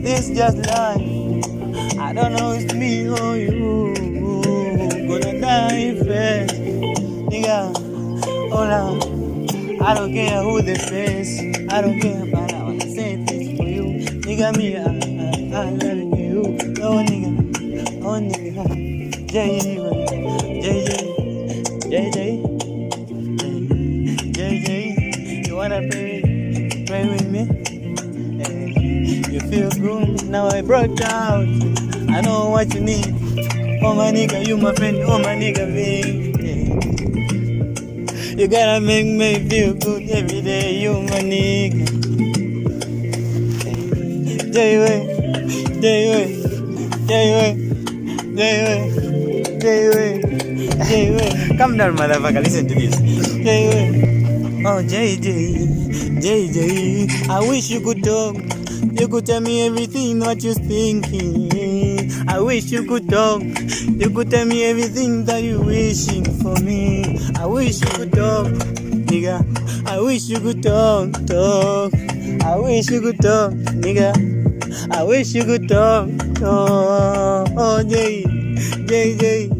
this just life. I don't know if it's me or you. Gonna die first, nigga. Hola, I don't care who they face. I don't care, but I wanna say this for you, nigga. Me, I love you. Oh nigga, oh nigga. J J, you wanna pray with me? You feel good, now I brought out. I know what you need. Oh my nigga, you my friend, oh my nigga, me. You gotta make me feel good every day, you my nigga. J-Way. Calm down, motherfucker, listen to this. J-Way. Oh, JJ, I wish you could talk. You could tell me everything what you're thinking. I wish you could talk. You could tell me everything that you're wishing for me. I wish you could talk, nigga. I wish you could talk. I wish you could talk, nigga. I wish you could talk. Oh, JJ.